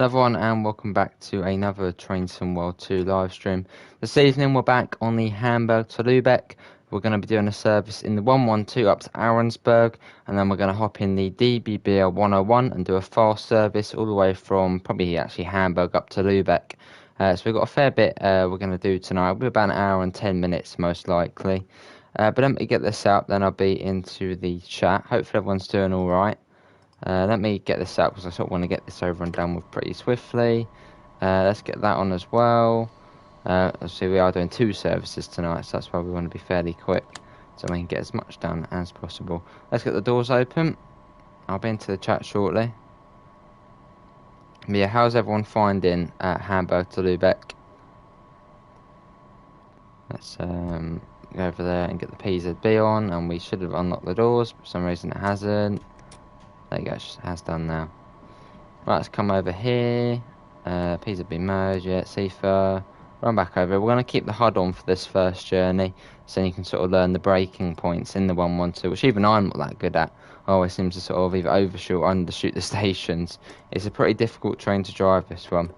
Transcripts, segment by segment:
Hello everyone and welcome back to another Train Sim World 2 live stream. This evening we're back on the Hamburg to Lübeck. We're going to be doing a service in the 112 up to Aaronsberg, and then we're going to hop in the DBBL 101 and do a fast service all the way from probably actually Hamburg up to Lübeck. So we've got a fair bit we're going to do tonight. It'll be about an hour and 10 minutes most likely. But let me get this up, then I'll be into the chat. Hopefully everyone's doing alright. Let me get this up because I sort of want to get this over and done with pretty swiftly. Let's get that on as well. Obviously we are doing 2 services tonight, so that's why we want to be fairly quick so we can get as much done as possible. Let's get the doors open. I'll be into the chat shortly. But yeah, how's everyone finding Hamburg to Lübeck? Let's go over there and get the PZB on, and we should have unlocked the doors, but for some reason it hasn't. There you go, it has done now. Right, let's come over here. PZB merge, yeah, CIFA. Run back over. We're going to keep the HUD on for this first journey, so you can sort of learn the braking points in the 112, which even I'm not that good at. I always seem to sort of either overshoot or undershoot the stations. It's a pretty difficult train to drive, this one.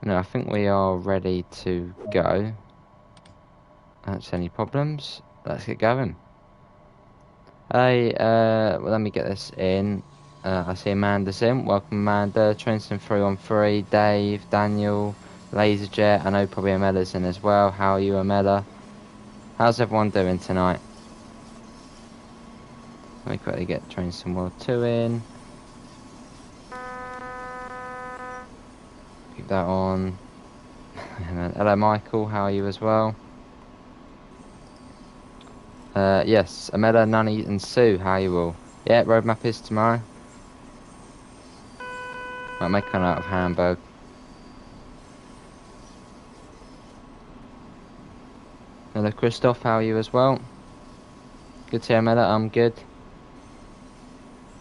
No, I think we are ready to go. That's any problems. Let's get going. Hey, well, let me get this in. I see Amanda's in. Welcome, Amanda. Trainson 313, Dave, Daniel, Laserjet. I know probably Amella's in as well. How are you, Amella? How's everyone doing tonight? Let me quickly get Trainson World 2 in. Keep that on. Hello, Michael. How are you as well? Yes, Amela, Nani, and Sue, how are you all? Yeah, roadmap is tomorrow. Might make one out of Hamburg. Hello, Christoph, how are you as well? Good to hear, Amela, I'm good.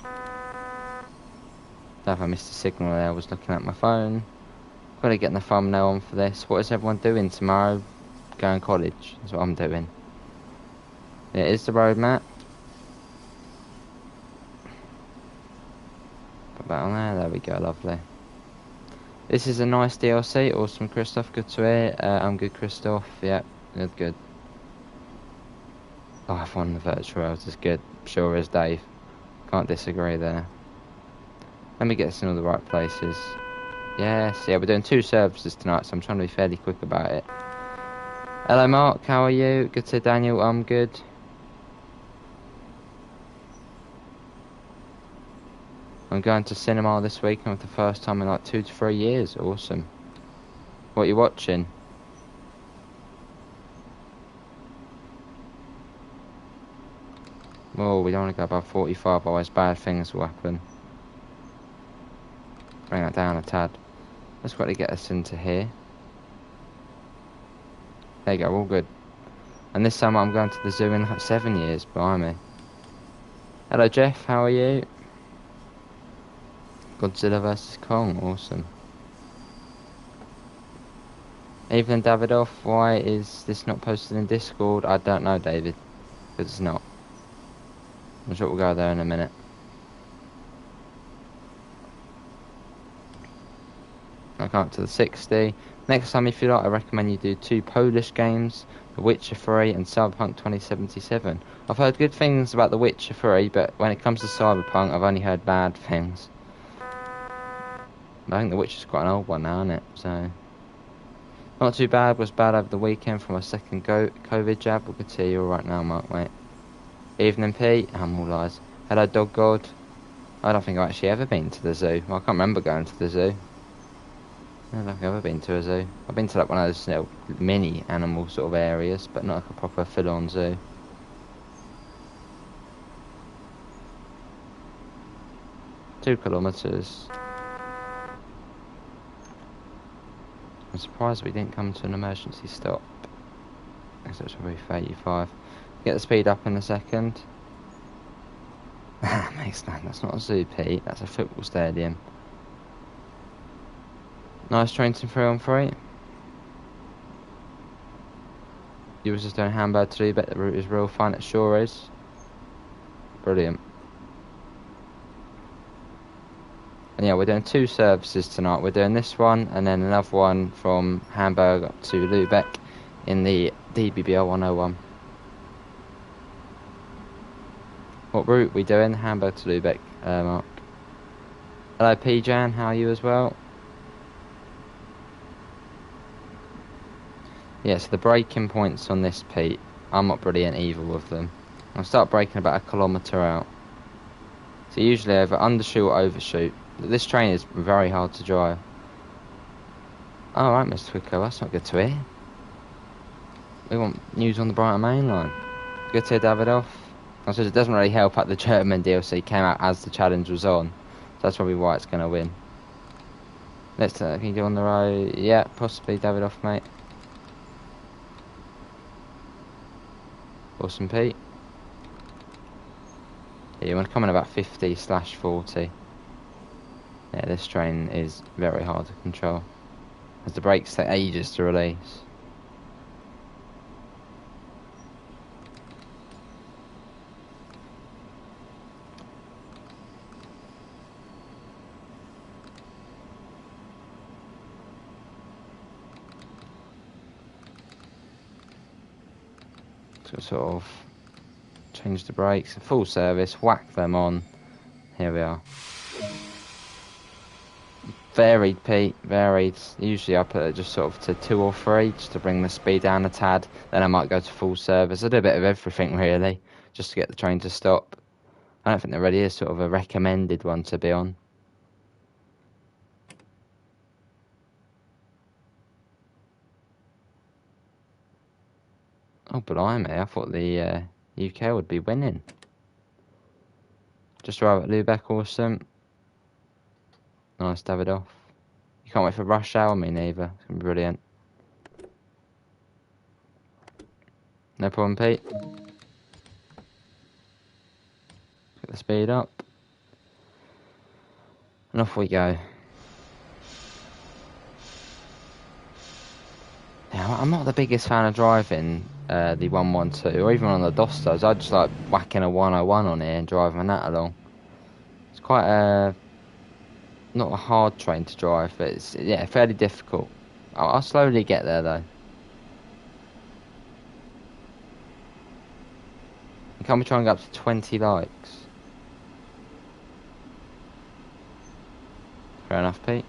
Don't know if I missed a signal there, I was looking at my phone. Gotta get the thumbnail on for this. What is everyone doing tomorrow? Going college, that's what I'm doing. It is the roadmap. Put that on there. There we go. Lovely. This is a nice DLC. Awesome, Christoph. Good to hear. I'm good, Christoph. Yeah, good. Oh, I've won the virtual world. Is good. Sure is, Dave. Can't disagree there. Let me get this in all the right places. Yes. Yeah, we're doing 2 services tonight, so I'm trying to be fairly quick about it. Hello, Mark. How are you? Good to hear, Daniel. I'm good. I'm going to cinema this weekend for the first time in like 2 to 3 years. Awesome. What are you watching? Oh, we don't want to go above 45, otherwise bad things will happen. Bring that down a tad. Let's quickly get us into here. There you go, all good. And this summer I'm going to the zoo in like 7 years, behind me. Hello Jeff, how are you? Godzilla vs Kong, awesome. Evelyn Davidoff, why is this not posted in Discord? I don't know, David, because it's not. I'm sure we'll go there in a minute. I'll come up to the 60. Next time, if you like, I recommend you do 2 Polish games, The Witcher 3 and Cyberpunk 2077. I've heard good things about The Witcher 3, but when it comes to Cyberpunk, I've only heard bad things. I think The Witcher's quite an old one now, isn't it? So, not too bad. Was bad over the weekend from my second COVID jab. We could see you all right now, Mark, mate. Evening, Pete. I'm all eyes. Hello, Dog God. I don't think I've actually ever been to the zoo. Well, I can't remember going to the zoo. I don't think I've ever been to a zoo. I've been to like one of those little mini animal sort of areas, but not like a proper full-on zoo. Two kilometres. I'm surprised we didn't come to an emergency stop. Because it's probably 35. Get the speed up in a second. Makes sense. That's not a zoo, Pete. That's a football stadium. Nice train to 3-on-3. You was just doing Hamburg to Lübeck. The route is real fun. It sure is. Brilliant. And yeah, we're doing 2 services tonight. We're doing this one and then another one from Hamburg up to Lübeck in the DBBL 101. What route we doing? Hamburg to Lübeck, Mark. Hello P-Jan, how are you as well? Yeah, so the braking points on this, Pete, I'm not brilliant either with them. I'll start braking about 1 kilometre out. So usually either undershoot or overshoot. This train is very hard to drive. Alright, Mr. Quicko, that's not good to hear. We want news on the Brighton Main Line. Good to hear Davidoff. I suppose it doesn't really help that the German DLC came out as the challenge was on. So that's probably why it's going to win. Let's can you go on the road? Yeah, possibly Davidoff, mate. Awesome, Pete. Yeah, you want to come in about 50/40. Yeah, this train is very hard to control, as the brakes take ages to release. So sort of change the brakes, full service, whack them on. Here we are. Varied, Pete, varied. Usually I put it just sort of to 2 or 3, just to bring the speed down a tad. Then I might go to full service. I do a bit of everything really, just to get the train to stop. I don't think there really is sort of a recommended one to be on. Oh, blimey, I thought the UK would be winning. Just arrived at Lübeck, awesome. Nice, Davidoff. You can't wait for rush hour, me neither. It's going to be brilliant. No problem, Pete. Get the speed up. And off we go. Yeah, I'm not the biggest fan of driving the 112, or even on the Dostos. I just like whacking a 101 on here and driving that along. It's quite not a hard train to drive, but it's, yeah, fairly difficult. I'll slowly get there though. You can't be trying to go up to 20 likes. Fair enough, Pete.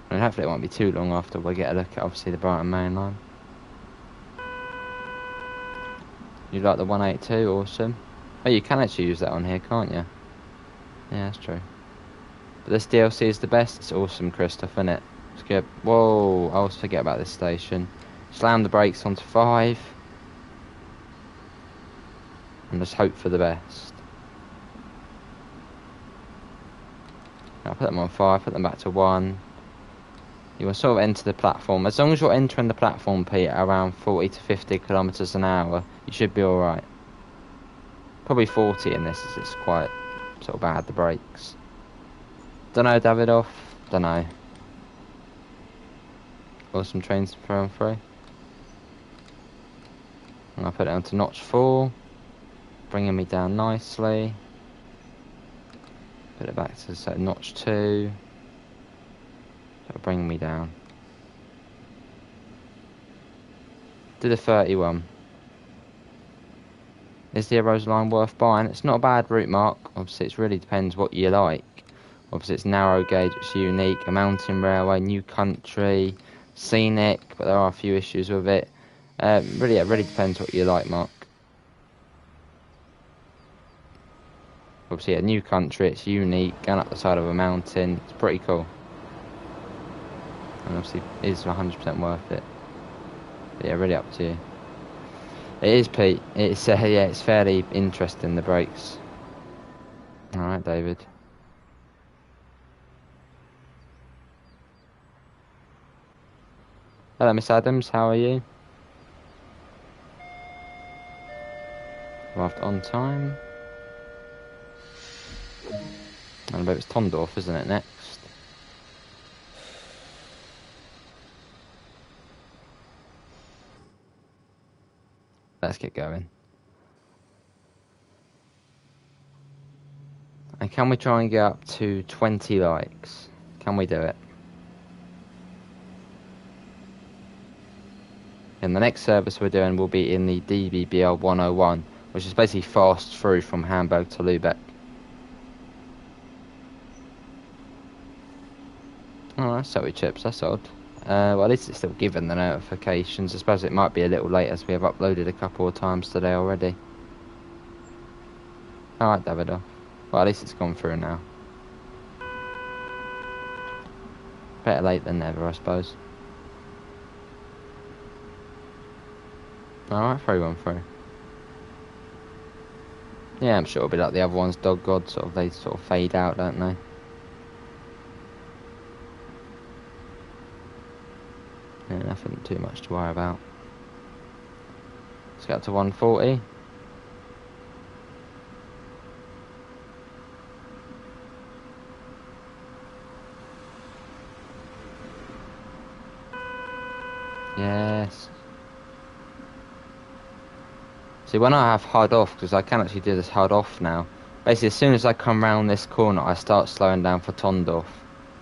And hopefully it won't be too long after we get a look at obviously the Brighton Main Line. You like the 182? Awesome. Oh, you can actually use that on here, can't you? Yeah, that's true. But this DLC is the best. It's awesome, Christoph, isn't it? It's good. Whoa, I always forget about this station. Slam the brakes onto 5. And just hope for the best. I'll put them on 5, put them back to 1. You will sort of enter the platform. As long as you're entering the platform, Pete, at around 40 to 50 kilometres an hour, you should be alright. Probably 40 in this, as it's quite sort of bad, the brakes. Dunno, Davidoff. Dunno. Awesome trains through and through. And I'll put it onto notch 4. Bringing me down nicely. Put it back to say, notch 2. That'll bring me down. Do the 31. Is the Arrows line worth buying? It's not a bad route, Mark. Obviously, it really depends what you like. Obviously, it's narrow gauge, it's unique, a mountain railway, new country, scenic, but there are a few issues with it. Really, it really depends what you like, Mark. Obviously, a new country, it's unique, going up the side of a mountain, it's pretty cool. And obviously, it is 100% worth it. But yeah, really up to you. It is, Pete. It's yeah, it's fairly interesting, the brakes. All right, David. Hello, Miss Adams. How are you? Arrived on time. And I bet it's Tondorf, isn't it, next? Let's get going. And can we try and get up to 20 likes? Can we do it? And the next service we're doing will be in the DBBL 101, which is basically fast through from Hamburg to Lübeck. Oh, that's sorry chips, that's odd. Well, at least it's still given the notifications. I suppose it might be a little late as we have uploaded a couple of times today already. Alright, Davido. Well, at least it's gone through now. Better late than never, I suppose. Alright, 313. Yeah, I'm sure it'll be like the other ones, Dog God, they sort of fade out, don't they? Yeah, nothing too much to worry about. Let's get up to 140. Yes. See, when I have HUD off, because I can actually do this HUD off now, basically as soon as I come round this corner, I start slowing down for Tondorf.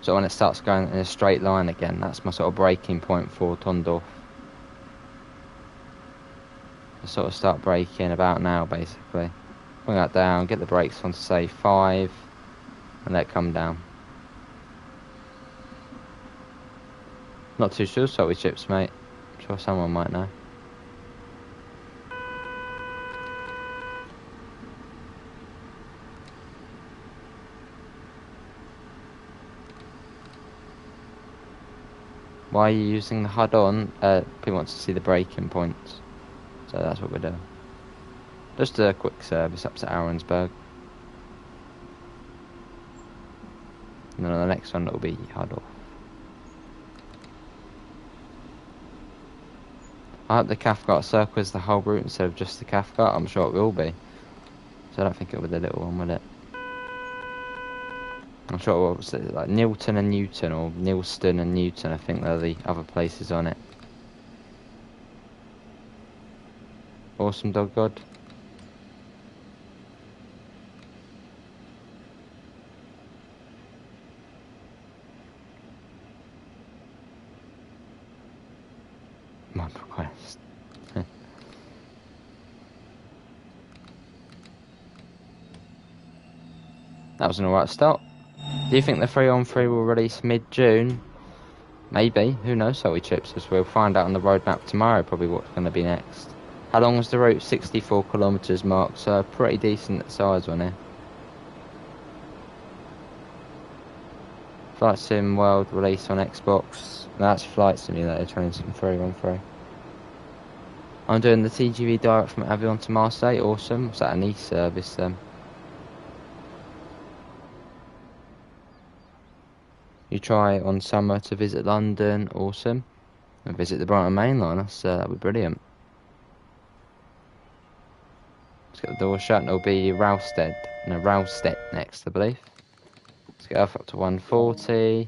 So when it starts going in a straight line again, that's my sort of breaking point for Tondorf. I sort of start braking about now, basically. Bring that down, get the brakes on to say 5, and let it come down. Not too sure, salty chips, mate. I'm sure someone might know. Why are you using the HUD on? People want to see the braking points. So that's what we're doing. Just a quick service up to Aaronsberg. And then on the next one it'll be HUD off. I hope the Cathcart circle is the whole route instead of just the Cathcart. I'm sure it will be. So I don't think it'll be the little one, will it? I'm sure it will be like Nilton and Newton, or Nilston and Newton. I think they're the other places on it. Awesome, Dog God. My request. That was an alright start. Do you think the 3-on-3 will release mid-June? Maybe. Who knows, salty chips, as we'll find out on the roadmap tomorrow probably what's going to be next. How long was the route? 64 kilometres mark, so pretty decent size on here. Flight Sim World release on Xbox. That's Flight Simulator Train Sim 3-on-3. I'm doing the TGV direct from Avion to Marseille. Awesome. What's that, a Nice service then? You try on summer to visit London. Awesome. And visit the Brighton Main Line. That'd be brilliant. Let's get the door shut and it'll be Ralstedt. No, Ralstedt next, I believe. Let's get up to 140.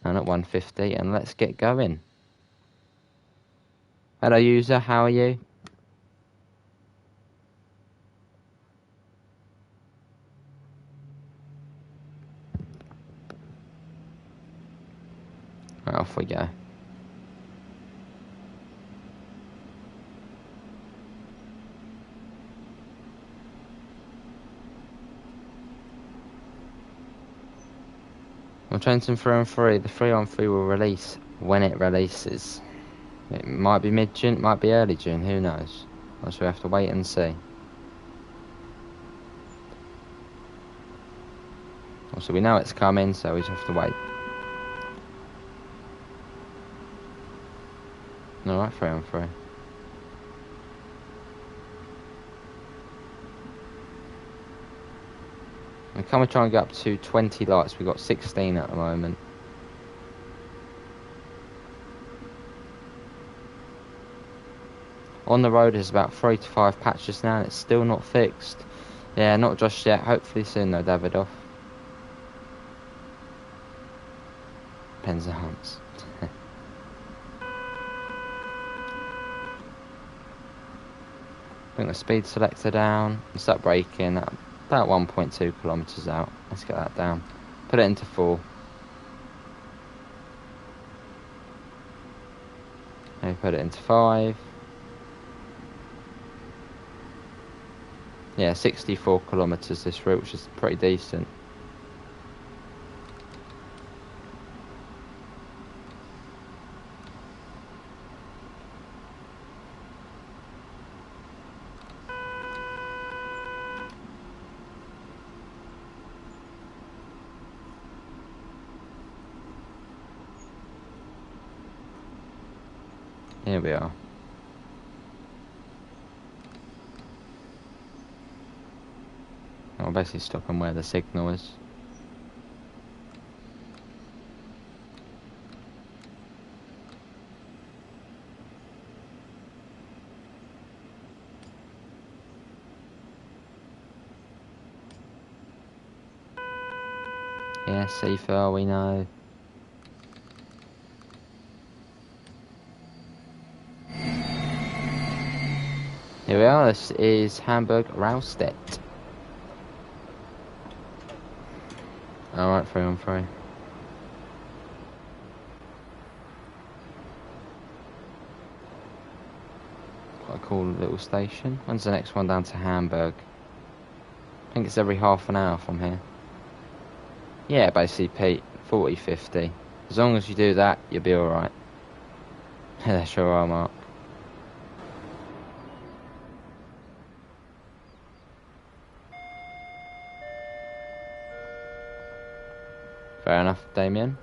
And at 150. And let's get going. Hello user, how are you? Right, off we go. I'm trying some 3-on-3. The 3-on-3 will release when it releases. It might be mid-June, it might be early June, who knows? So we have to wait and see. Also, we know it's coming, so we just have to wait. Alright, 3-on-3. And can we try and get up to 20 lights? We've got 16 at the moment. On the road is about 3 to 5 patches now, and it's still not fixed. Yeah, not just yet. Hopefully soon though, Davidoff. Depends on Hans. Bring the speed selector down and start braking. About 1.2 kilometres out. Let's get that down. Put it into 4. Maybe put it into 5. Yeah, 64 kilometres this route, which is pretty decent. Here we are. I'll basically stop them where the signal is. Yeah, Seafell, we know. Here we are, this is Hamburg-Lubeck. Alright, 3 on 3. Quite a cool little station. When's the next one down to Hamburg? I think it's every half an hour from here. Yeah, basically, Pete, 40, 50. As long as you do that, you'll be alright. That's your R mark. Fair enough, Damien.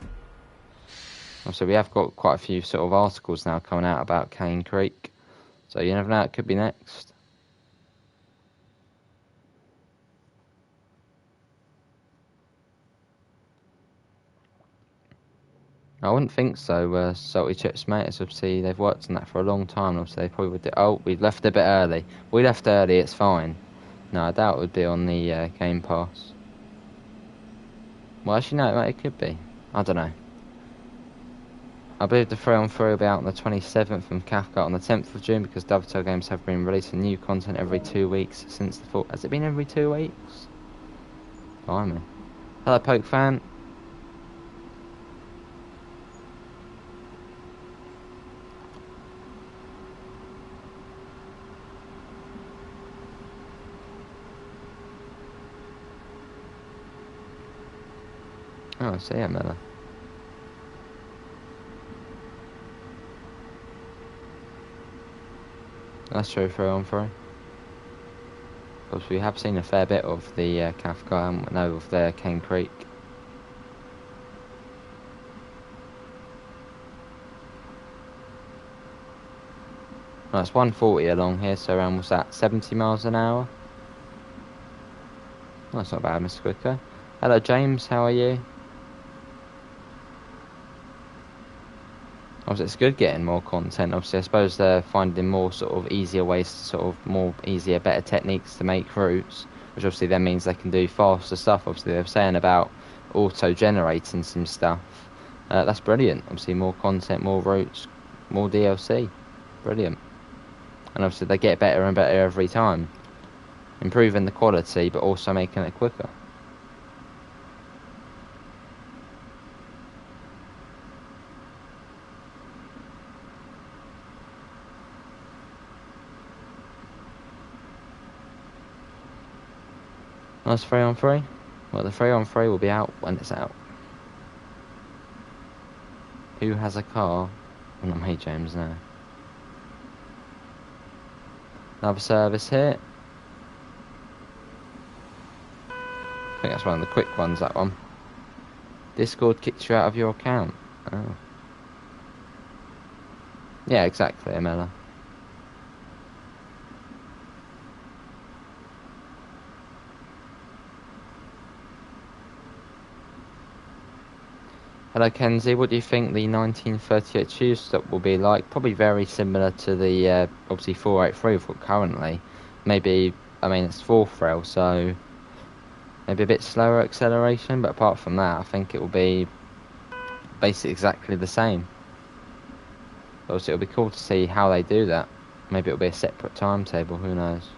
Also, we have got quite a few sort of articles now coming out about Cane Creek. So you never know, it could be next. I wouldn't think so. Salty Chips, mate, as obviously they've worked on that for a long time. Obviously, they probably would do. Oh, we left a bit early. We left early, it's fine. No, I doubt it would be on the Game Pass. Well, actually, no, it could be. I don't know. I believe the 3 on 3 will be out on the 27th and Kafka on the 10th of June because Dovetail Games have been releasing new content every 2 weeks since the 4th. Has it been every 2 weeks? Blimey. Hello, Poke fan. Oh, see ya, Miller. That's true, 3 on 3. Of course, we have seen a fair bit of the Kafka and no, of the Cane Creek. Well, it's 140 along here, so around, what's that, 70 miles an hour? Well, that's not bad, Mr. Quicker. Hello, James, how are you? Obviously, it's good getting more content. Obviously, I suppose they're finding more sort of easier ways to sort of more easier, better techniques to make routes, which obviously then means they can do faster stuff. Obviously, they're saying about auto-generating some stuff. That's brilliant. Obviously, more content, more routes, more DLC. Brilliant. And obviously, they get better and better every time, improving the quality, but also making it quicker. Nice 3 on 3. Well, the 3 on 3 will be out when it's out. Who has a car? Well, not me, James, no. Another service here. I think that's one of the quick ones, that one. Discord kicks you out of your account. Oh. Yeah, exactly, Amela. Hello, Kenzie. What do you think the 1938 tube stop will be like? Probably very similar to the, obviously, 483 we've got currently. Maybe, I mean, it's 4th rail, so maybe a bit slower acceleration, but apart from that, I think it will be basically exactly the same. Obviously, it'll be cool to see how they do that. Maybe it'll be a separate timetable, who knows.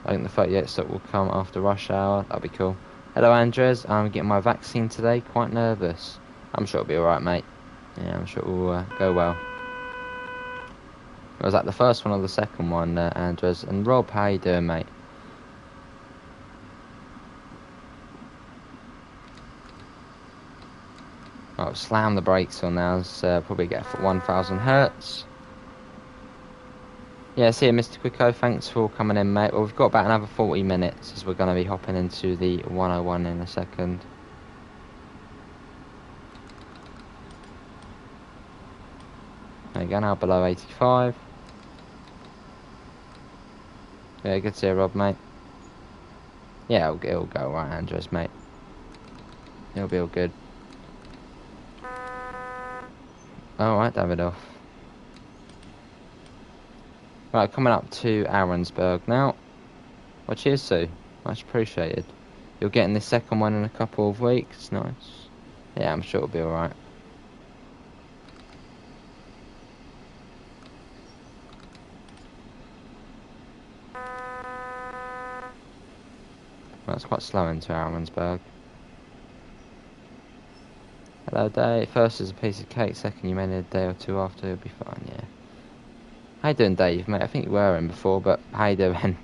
I think the 38 stop will come after rush hour. That'll be cool. Hello, Andres. I'm getting my vaccine today. Quite nervous. I'm sure it'll be alright, mate. Yeah, I'm sure it will go well. Was that the first one or the second one, Andres? And Rob, how you doing, mate? Right, slam the brakes on now. Probably get 1,000 hertz. Yeah, see you, Mr. Quicko. Thanks for coming in, mate. Well, we've got about another 40 minutes as we're going to be hopping into the 101 in a second. There you go, now below 85. Yeah, good to see you, Rob, mate. Yeah, it'll go right, Andres, mate. It'll be all good. Alright, Davidoff. Right, coming up to Aaronsberg now. Well, cheers, Sue. Much appreciated. You're getting the second one in a couple of weeks. Nice. Yeah, I'm sure it'll be alright. Well, it's quite slow into Aaronsberg. Hello, Dave. First is a piece of cake. Second, you may need a day or two after. You'll be fine, yeah. How you doing, Dave, mate? I think you were in before, but how you doing?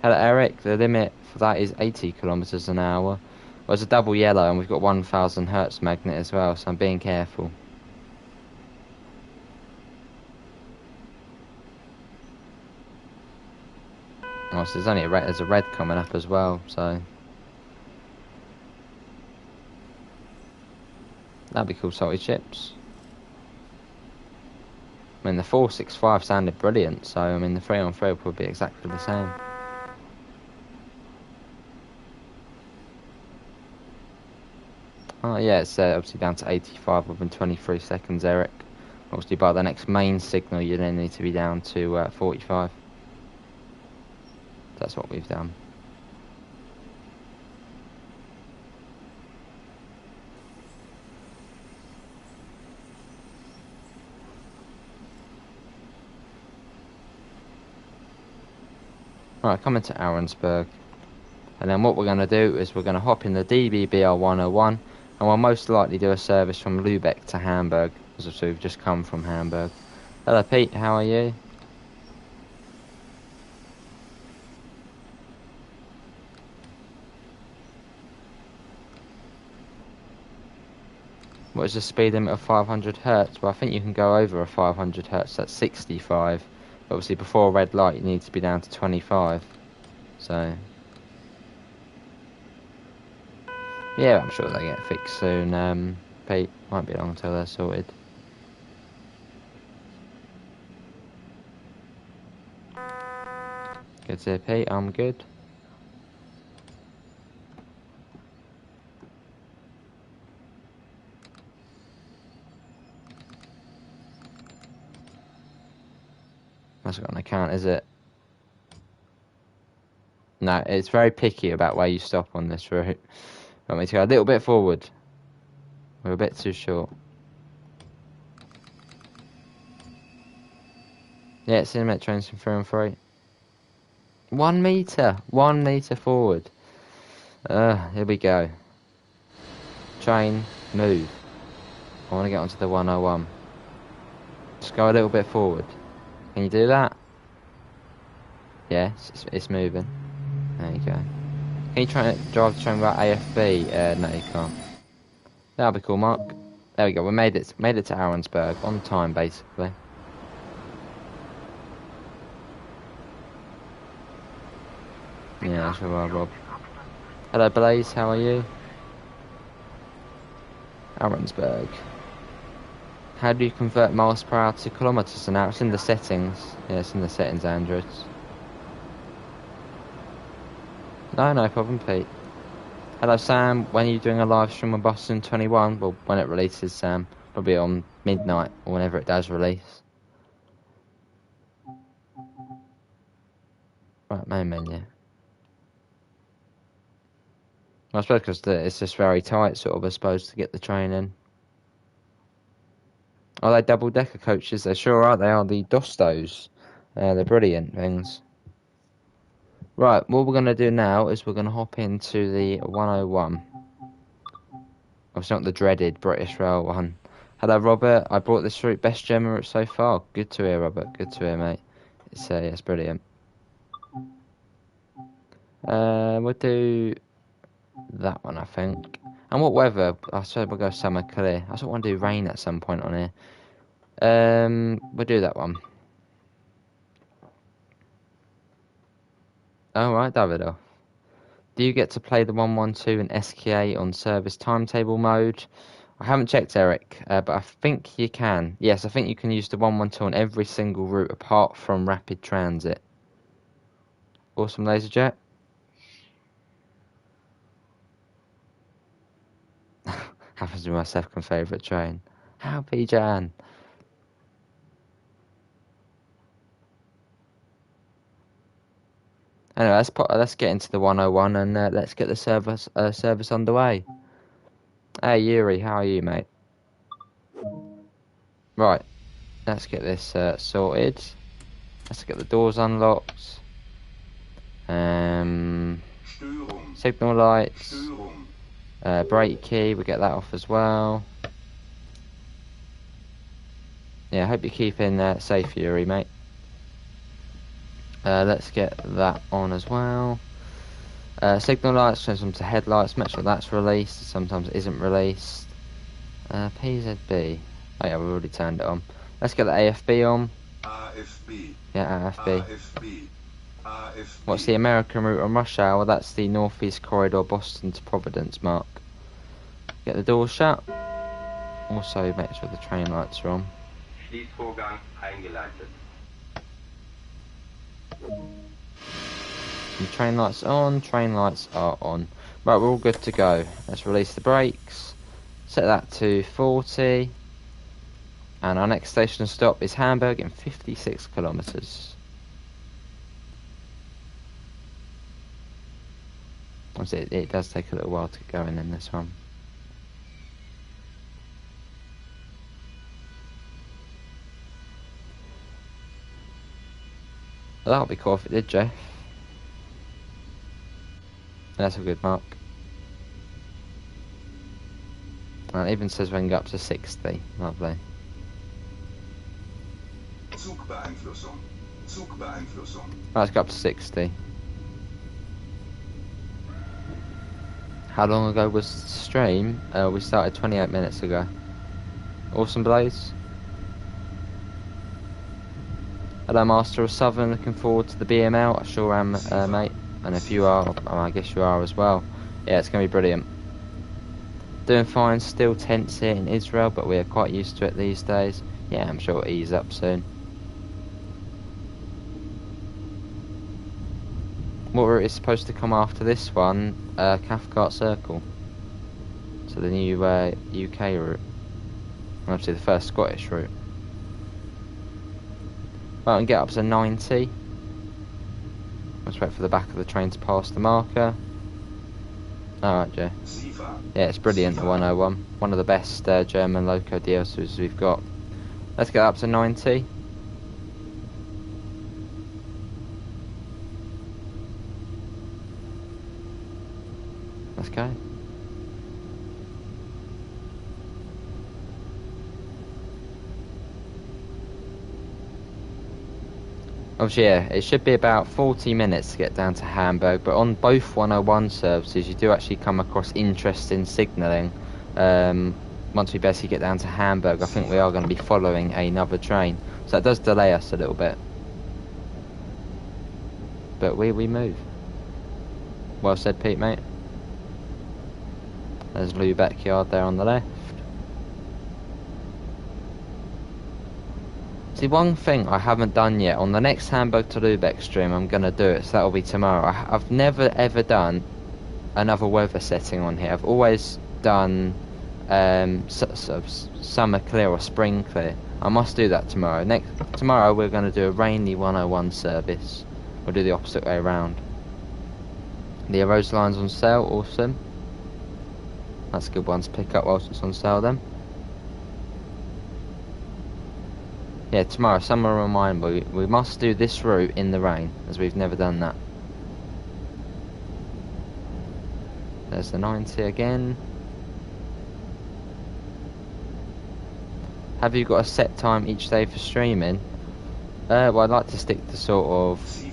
Hello, Eric. The limit for that is 80 kilometers an hour. Well, it's a double yellow, and we've got 1,000 hertz magnet as well, so I'm being careful. Oh, so there's only there's a red coming up as well, so that'd be cool. Salty chips. I mean, the 465 sounded brilliant, so I mean, the 3-on-3 will probably be exactly the same. Oh yeah, it's obviously down to 85 within 23 seconds, Eric. Obviously, by the next main signal, you then need to be down to 45. That's what we've done. Right, coming to Aaronsberg. And then what we're going to do is we're going to hop in the DBBR 101, and we'll most likely do a service from Lübeck to Hamburg, as obviously we've just come from Hamburg. Hello, Pete, how are you? What is the speed limit of 500 hertz? Well, I think you can go over a 500 hertz, that's 65. Obviously, before a red light, you need to be down to 25. So, yeah, I'm sure they'll get fixed soon. Pete, won't be long until they're sorted. Good to hear, Pete. I'm good. That's not an account, is it? No, it's very picky about where you stop on this route. Want me to go a little bit forward? We're a bit too short. Yeah, it's in trains from 3-on-3. 1 metre! 1 metre forward. Here we go. Train, move. I want to get onto the 101. Just go a little bit forward. Can you do that? Yes, it's moving. There you go. Can you try to drive the train without AFB? No, you can't. That'll be cool, Mark. There we go. We made it. Made it to Aaronsberg on time, basically. Yeah, that's right, Rob. Hello, Blaze. How are you? Aaronsberg. How do you convert miles per hour to kilometers an hour? It's in the settings. Yeah, it's in the settings, Androids. No problem, Pete. Hello, Sam. When are you doing a live stream on Boston 21? Well, when it releases, Sam. Probably on midnight or whenever it does release. Right, main menu. I suppose because it's just very tight, sort of, I suppose, to get the train in. Are they double-decker coaches? They sure are. They are the Dostos. They're brilliant things. Right, what we're going to do now is we're going to hop into the 101. Obviously not the dreaded British Rail one. Hello, Robert. I brought this route. Best German route so far. Good to hear, Robert. Good to hear, mate. It's yeah, it's brilliant. We'll do that one, I think. And what weather? I said we'll go summer clear. I sort of want to do rain at some point on here. We'll do that one. Alright, Davido. Do you get to play the 112 and SKA on service timetable mode? I haven't checked, Eric, but I think you can. Yes, I think you can use the 112 on every single route apart from rapid transit. Awesome, Laserjet. Happens to be my second favourite train. Happy Jan. Anyway, let's get into the 101 and let's get the service underway. Hey Yuri, how are you, mate? Right, let's get this sorted. Let's get the doors unlocked. Signal lights. Brake key, we get that off as well. Yeah, I hope you're keeping safe, Yuri, mate. Let's get that on as well. Signal lights turns into headlights. Make sure that's released. Sometimes it isn't released. PZB. Oh yeah, we've already turned it on. Let's get the AFB on. AFB. Yeah, AFB. AFB. AFB. What's the American route on rush hour? Well, that's the Northeast Corridor, Boston to Providence, Mark. Get the doors shut. Also, make sure the train lights are on. Schließvorgang eingeleitet. And train lights on, train lights are on. Right, we're all good to go. Let's release the brakes. Set that to 40. And our next station stop is Hamburg in 56 kilometres. Obviously, it does take a little while to get going in this one. Well, that'll be cool if it did, Jeff. That's a good mark. And it even says we can go up to 60. Lovely. Zugbeeinflussung. Zugbeeinflussung. Right, let's go up to 60. How long ago was the stream? We started 28 minutes ago. Awesome Blaze. Hello, Master of Southern. Looking forward to the BML. I sure am, mate. And if you are, I guess you are as well. Yeah, it's going to be brilliant. Doing fine. Still tense here in Israel, but we are quite used to it these days. Yeah, I'm sure it'll ease up soon. What route is supposed to come after this one? Cathcart Circle. So the new UK route. Obviously the first Scottish route. Right, and get up to 90. Let's wait for the back of the train to pass the marker. Alright, Joe. Yeah, it's brilliant, the 101. One of the best German loco DLCs we've got. Let's get up to 90. Let's go. Obviously, yeah, it should be about 40 minutes to get down to Hamburg, but on both 101 services you do actually come across interesting signalling. Once we basically get down to Hamburg, I think we are going to be following another train, so that does delay us a little bit. But we move. Well said, Pete, mate. There's Lübeck yard there on the left. See, one thing I haven't done yet, on the next Hamburg to Lübeck stream, I'm going to do it, so that'll be tomorrow. I've never ever done another weather setting on here. I've always done summer clear or spring clear. I must do that tomorrow. Tomorrow we're going to do a rainy 101 service. We'll do the opposite way around. The Rose line's on sale, awesome. That's a good one to pick up whilst it's on sale then. Yeah, tomorrow, summer reminder, we must do this route in the rain, as we've never done that. There's the 90 again. Have you got a set time each day for streaming? Well, I'd like to stick to sort of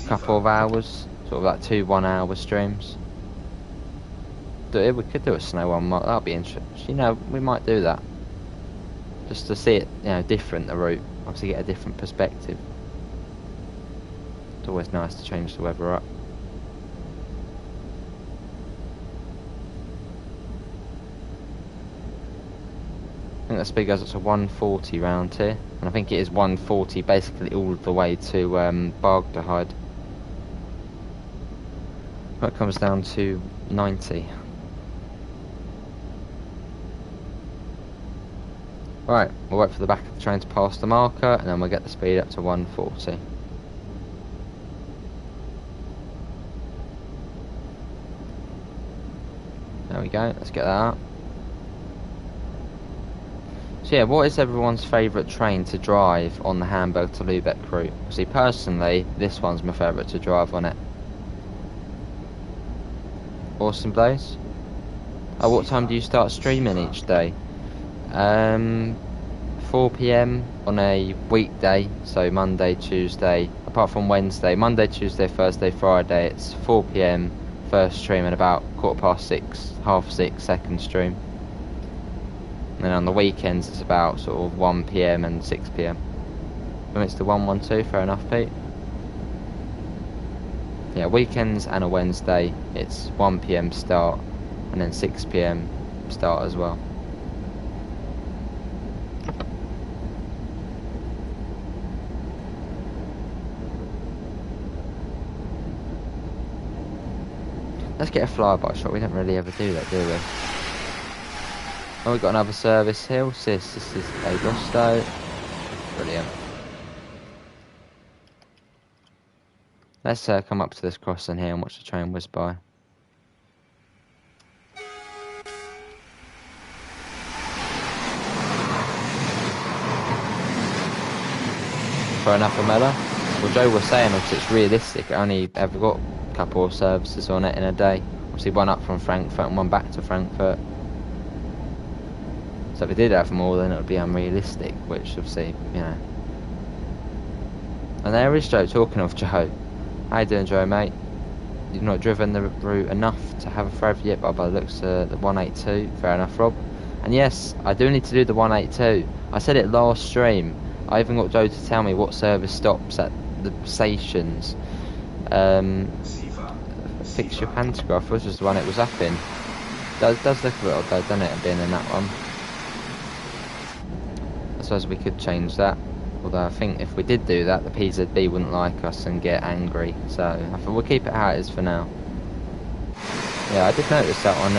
couple of hours, sort of like 2 1-hour streams. We could do a snow one, that'll be interesting. You know, we might do that. Just to see it, you know, different, the route. Obviously get a different perspective. It's always nice to change the weather up. I think the speed goes up to 140 round here. And I think it is 140 basically all the way to Bargdehide. That comes down to 90. Right, we'll wait for the back of the train to pass the marker, and then we'll get the speed up to 140. There we go, let's get that up. So yeah, what is everyone's favourite train to drive on the Hamburg to Lübeck route? See, personally, this one's my favourite to drive on it. Awesome Blaze. Oh, what time do you start streaming each day? 4 PM on a weekday, so Monday, Tuesday, apart from Wednesday, Monday, Tuesday, Thursday, Friday, it's 4 PM first stream and about 6:15, half 6 second stream. And then on the weekends it's about sort of 1 PM and 6 PM. When it's the 112, fair enough, Pete. Yeah, weekends and a Wednesday, it's 1 PM start and then 6 PM start as well. Let's get a flyby shot. We don't really ever do that, do we? Oh, we've got another service here. What's this? This is Agosto. Brilliant. Let's come up to this crossing here and watch the train whiz by. Fair enough, Amela. Well, Joe was saying, obviously, it's realistic. It only ever got a couple of services on it in a day. Obviously, one up from Frankfurt and one back to Frankfurt. So if we did have more, then it would be unrealistic, which obviously, you know. And there is Joe. Talking of Joe, how you doing, Joe, mate? You've not driven the route enough to have a forever yet, but by the looks of the 182. Fair enough, Rob. And yes, I do need to do the 182. I said it last stream. I even got Joe to tell me what service stops at the stations. Fix your pantograph, which was the one it was up in. Does look a bit odd though, doesn't it, being in that one? I suppose we could change that. Although I think if we did do that, the PZB wouldn't like us and get angry. So I think we'll keep it how it is for now. Yeah, I did notice that on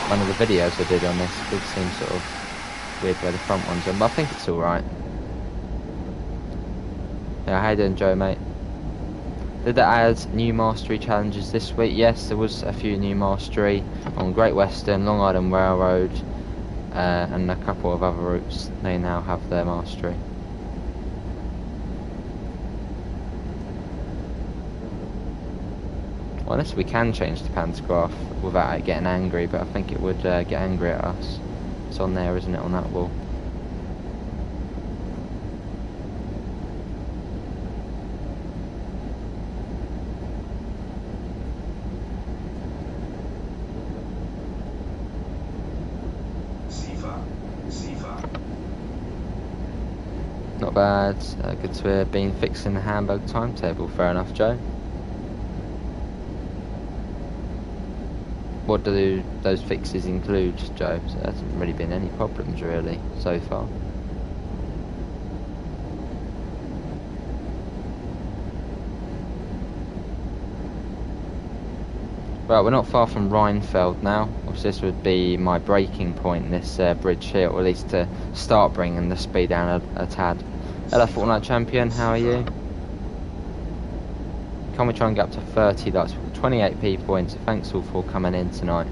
one of the videos I did on this. It did seem sort of weird where the front one's on, but I think it's alright. Yeah, how you doing, Joe, mate? Did they add new mastery challenges this week? Yes, there was a few new mastery on Great Western, Long Island Railroad, and a couple of other routes. They now have their mastery. Well, unless we can change the pantograph without it getting angry, but I think it would get angry at us. It's on there, isn't it, on that wall? Not bad. Good to have been fixing the Hamburg timetable. Fair enough, Joe. What do those fixes include, Joe? So there hasn't really been any problems really so far. Right, we're not far from Rheinfeld now. Obviously this would be my breaking point, this bridge here, or at least to start bringing the speed down a tad. Hello Fortnite Champion, how are you? Can we try and get up to 30 likes? 28 people in, so thanks all for coming in tonight.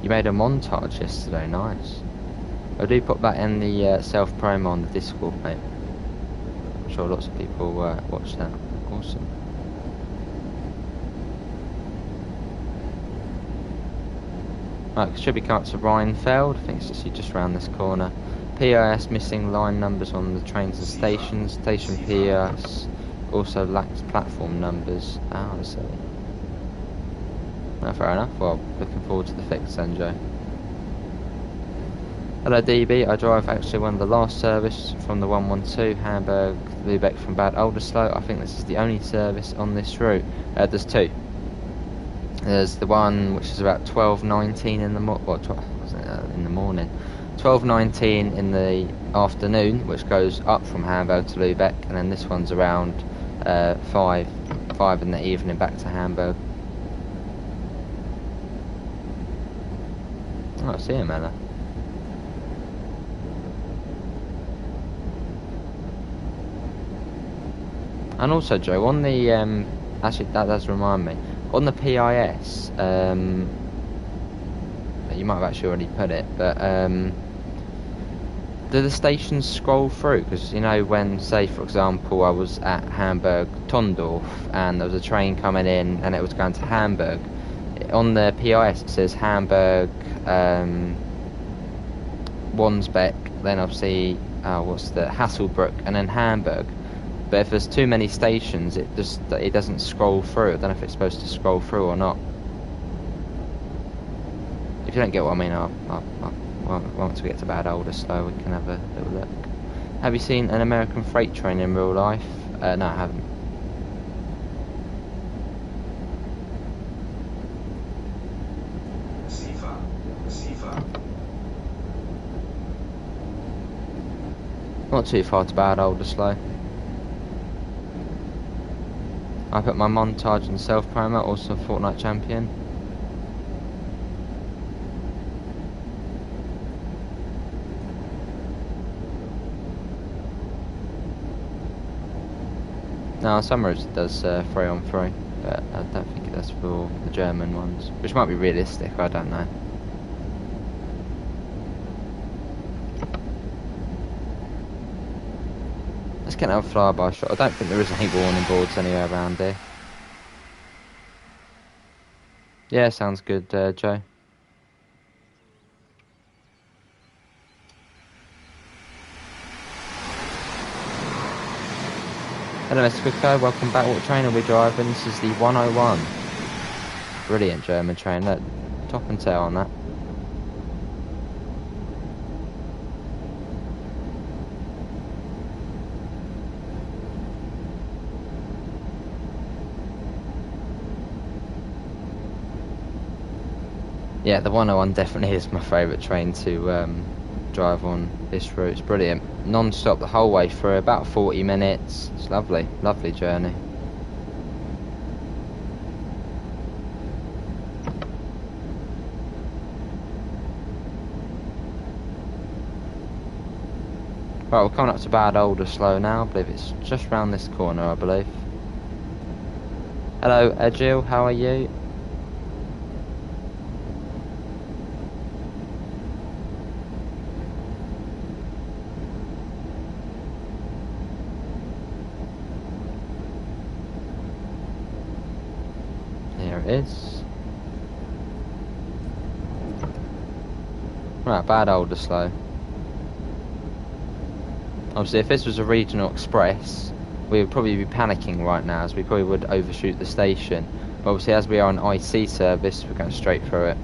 You made a montage yesterday, nice. I do put that in the self-promo on the Discord, mate. I'm sure lots of people watch that. Awesome. Right, should be coming up to Rheinfeld. I think it's just round this corner. PIS missing line numbers on the trains and stations. Station PIS also lacks platform numbers. Oh, I see. No, fair enough. Well, looking forward to the fix then, Joe. Hello DB, I drive actually one of the last service from the 112 Hamburg-Lubeck from Bad Oldesloe. I think this is the only service on this route. There's two. There's the one which is about 12:19 in the in the morning, 12:19 in the afternoon, which goes up from Hamburg to Lübeck, and then this one's around 5 in the evening back to Hamburg. Oh, I see him, Ella. And also, Joe, on the actually that does remind me. On the PIS, you might have actually already put it, but do the stations scroll through? Because, you know, when, say, for example, I was at Hamburg Tondorf and there was a train coming in and it was going to Hamburg, on the PIS it says Hamburg, Aaronsberg, then obviously, what's the Hasselbrook, and then Hamburg. But if there's too many stations, it doesn't scroll through. I don't know if it's supposed to scroll through or not. If you don't get what I mean, once we get to Bad Oldesloe, we can have a little look. Have you seen an American freight train in real life? No, I haven't. Sifa. Not too far to Bad Oldesloe. I put my montage and self-promo, also Fortnite champion. No, some routes it does 3-on-3, but I don't think it does for the German ones, which might be realistic, I don't know. Let's get another flyby shot. I don't think there is any warning boards anywhere around here. Yeah, sounds good, Joe. Hello, Mr. Quicko. Welcome back. What train are we driving? This is the 101. Brilliant German train. Look, top and tail on that. Yeah, the 101 definitely is my favourite train to drive on this route. It's brilliant. Non-stop the whole way through, about 40 minutes. It's lovely, lovely journey. Right, we're coming up to Bad Oldesloe now. I believe it's just round this corner, I believe. Hello, Jill, how are you? Is right, Bad Oldesloe. Obviously, if this was a regional express, we would probably be panicking right now, as we probably would overshoot the station. But obviously, as we are an IC service, we're going straight through it.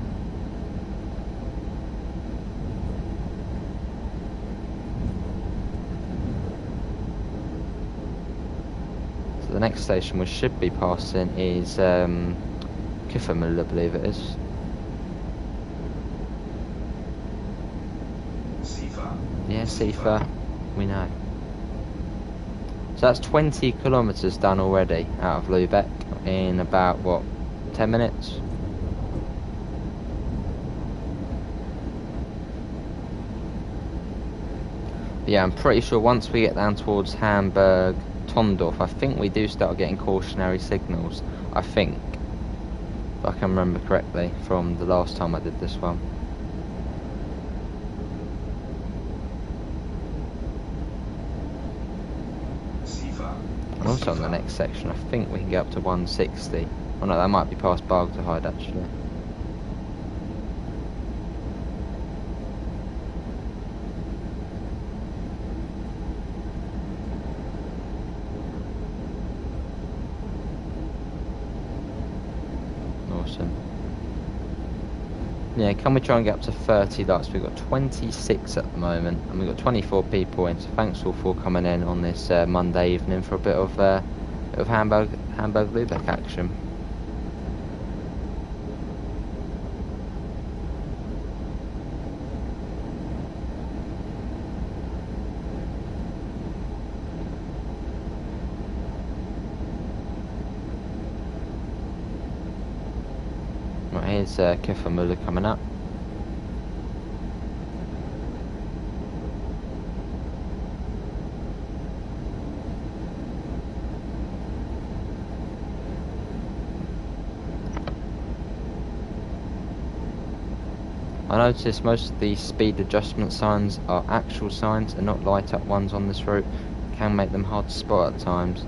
So the next station we should be passing is Kiffermüll, I believe it is. Sifa. Yeah, Sifa, we know. So that's 20 kilometres done already out of Lübeck in about, what, 10 minutes? But yeah, I'm pretty sure once we get down towards Hamburg, Tondorf, I think we do start getting cautionary signals, I think. If I can remember correctly from the last time I did this one. And also on the next section, I think we can get up to 160. Oh no, that might be past Bargterheide actually. Awesome. Yeah, can we try and get up to 30 lights? We've got 26 at the moment, and we've got 24 people in, so thanks all for coming in on this Monday evening for a bit of Hamburg-Lubeck action. Right, here's Kiffermuller coming up. I noticed most of the speed adjustment signs are actual signs and not light up ones on this route. Can make them hard to spot at times.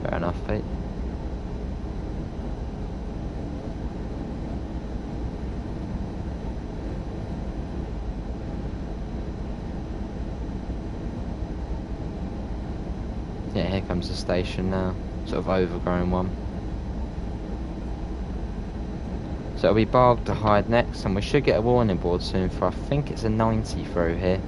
Fair enough, Pete. Yeah, here comes the station now. Sort of overgrown one. So it'll be Bargterheide next, and we should get a warning board soon for, I think it's a 90 through here.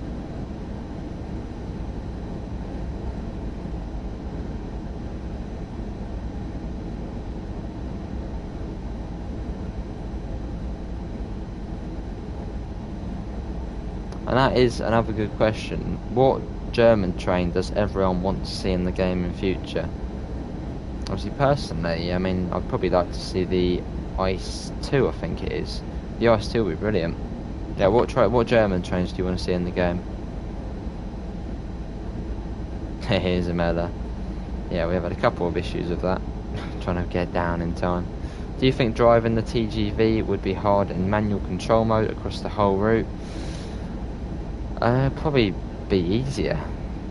And that is another good question. What German train does everyone want to see in the game in future? Obviously, personally, I mean, I'd probably like to see the Ice 2, I think it is. The Ice 2 would be brilliant. Yeah, what German trains do you want to see in the game? Here's a Mella. Yeah, we have had a couple of issues with that. Trying to get down in time. Do you think driving the TGV would be hard in manual control mode across the whole route? Probably be easier,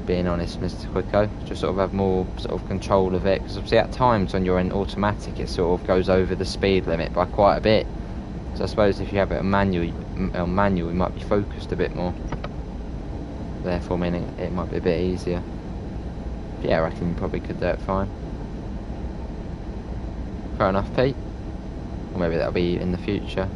being honest, Mr. Quicko. Just sort of have more sort of control of it, because obviously at times when you're in automatic it sort of goes over the speed limit by quite a bit. So I suppose if you have it on manual you might be focused a bit more, therefore meaning it might be a bit easier. But yeah, I reckon you probably could do it fine. Fair enough, Pete. Or maybe that'll be in the future.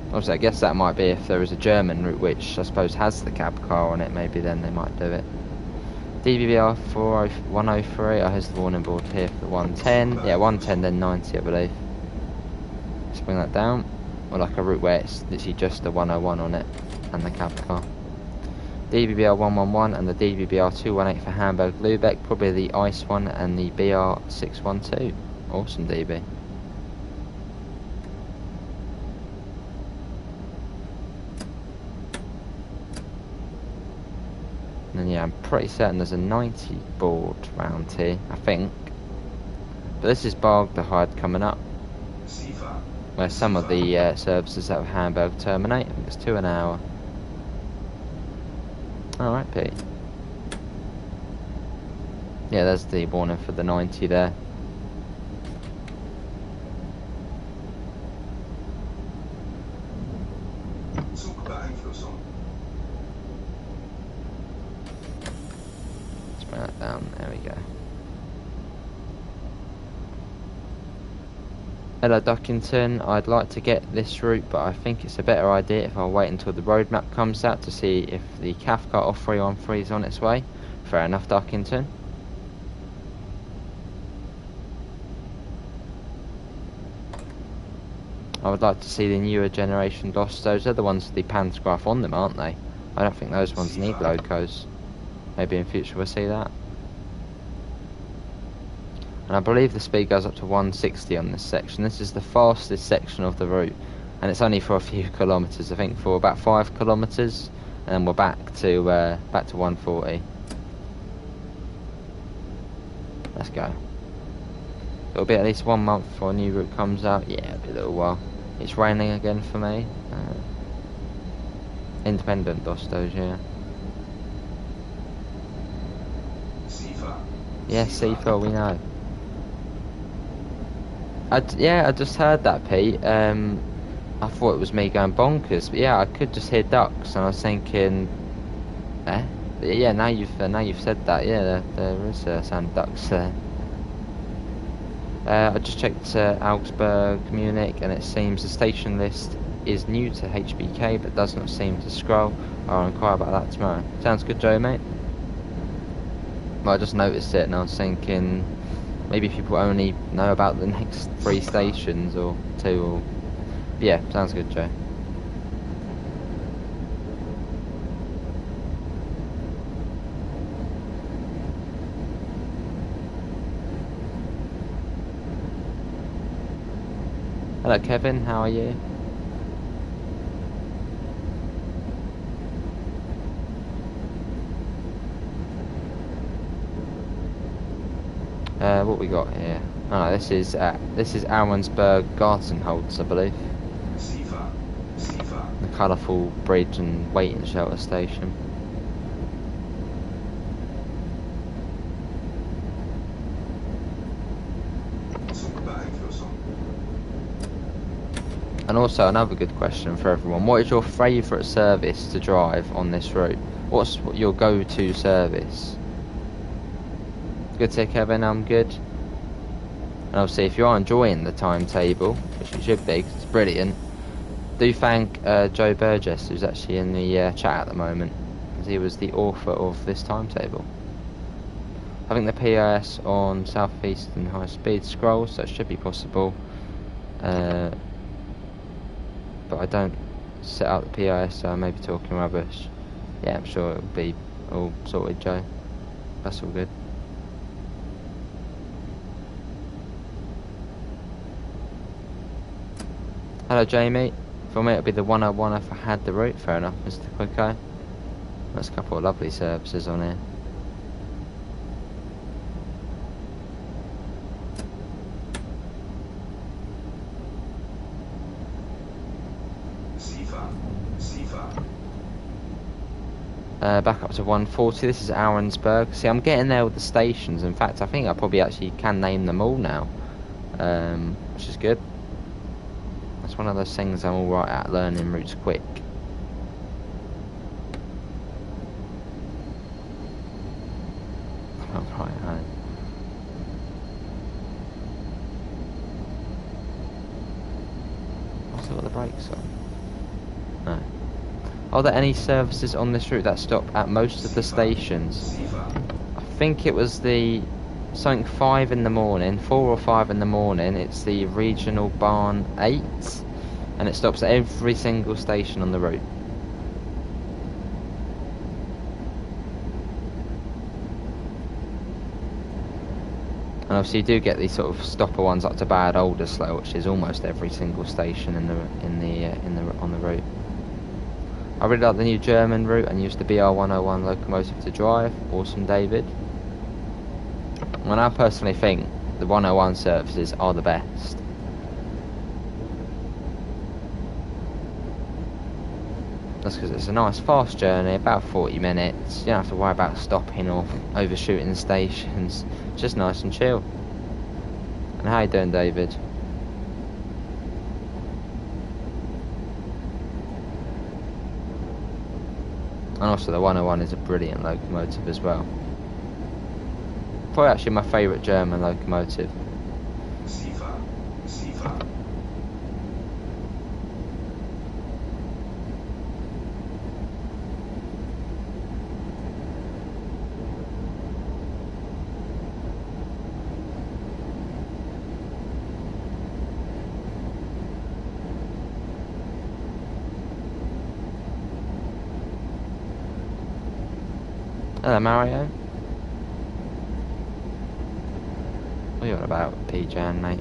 Obviously, I guess that might be if there is a German route which I suppose has the cab car on it, maybe then they might do it. DBBR 103, I has the warning board here for the 110. Yeah, 110 then 90 I believe. Let's bring that down. Or like a route where it's literally just the 101 on it and the cab car. DBBR 111 and the DBBR 218 for Hamburg-Lubeck, probably the Ice one and the BR 612. Awesome DB. And yeah, I'm pretty certain there's a 90 board round here, I think. But this is Bargterheide coming up, where some of the services out of Hamburg terminate. I think it's 2 an hour. Alright, Pete. Yeah, there's the warning for the 90 there. That down, there we go. Hello Duckington, I'd like to get this route, but I think it's a better idea if I wait until the road map comes out to see if the Cathcart off 313 is on its way. Fair enough, Duckington. I would like to see the newer generation DOS. Those are the ones with the pantograph on them, aren't they? I don't think those ones need locos. Maybe in future we'll see that. And I believe the speed goes up to 160 on this section. This is the fastest section of the route, and it's only for a few kilometres. I think for about 5 kilometres and then we're back to 140. Let's go. It'll be at least 1 month before a new route comes out. Yeah, it'll be a little while. It's raining again for me. Independent Dostos, yeah. Yeah, Sifa, we know. I just heard that, Pete. I thought it was me going bonkers, but yeah, I could just hear ducks, and I was thinking, eh? But yeah, now you've said that. Yeah, there is a sound of ducks there. I just checked Augsburg, Munich, and it seems the station list is new to HBK, but does not seem to scroll. I'll inquire about that tomorrow. Sounds good, Joe, mate. Well, I just noticed it, and I was thinking maybe people only know about the next 3 stations or 2. Or yeah, sounds good, Joe. Hello, Kevin. How are you? What we got here? Oh, this is Aaronsberg Gartenholz, I believe. The colourful bridge and waiting shelter station. And also another good question for everyone: what is your favourite service to drive on this route? What's your go-to service? Good to hear, Kevin. I'm good. And obviously, if you are enjoying the timetable, which you should be, 'cause it's brilliant, do thank Joe Burgess, who's actually in the chat at the moment, as he was the author of this timetable. I think the PIS on Southeastern High Speed scrolls, so it should be possible. But I don't set up the PIS, so I may be talking rubbish. Yeah, I'm sure it'll be all sorted, Joe. That's all good. Hello, Jamie. For me, it'll be the 101 if I had the route. Fair enough, Mr. Quicko. There's a couple of lovely services on here. Back up to 140. This is Aaronsberg. See, I'm getting there with the stations. In fact, I think I probably actually can name them all now, which is good. That's one of those things I'm alright at, learning routes quick. I'm right home. I've still got the brakes on. No. Are there any services on this route that stop at most of the stations? I think it was the something 5 in the morning, 4 or 5 in the morning. It's the regional Bahn 8, and it stops at every single station on the route. And obviously you do get these sort of stopper ones up to Bad Oldersloe, which is almost every single station on the route. I really like the new German route and used the BR101 locomotive to drive. Awesome, David. And I personally think the 101 services are the best. That's because it's a nice fast journey, about 40 minutes. You don't have to worry about stopping or overshooting stations. Just nice and chill. And how you doing, David? And also the 101 is a brilliant locomotive as well. Probably actually my favourite German locomotive. Hello, Mario. What are you on about, P-Jan, mate?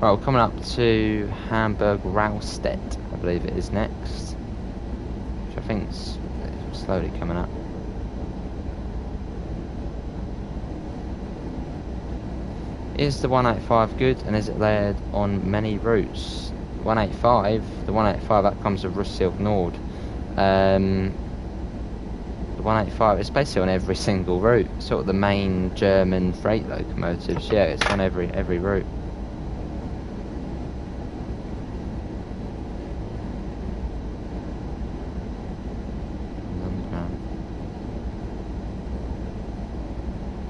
Right, we're coming up to Hamburg-Rahlstedt, I believe it is next. Which I think's slowly coming up. Is the 185 good, and is it layered on many routes? The 185 that comes with Russilk Nord. The 185 is basically on every single route. Sort of the main German freight locomotives. Yeah, it's on every route.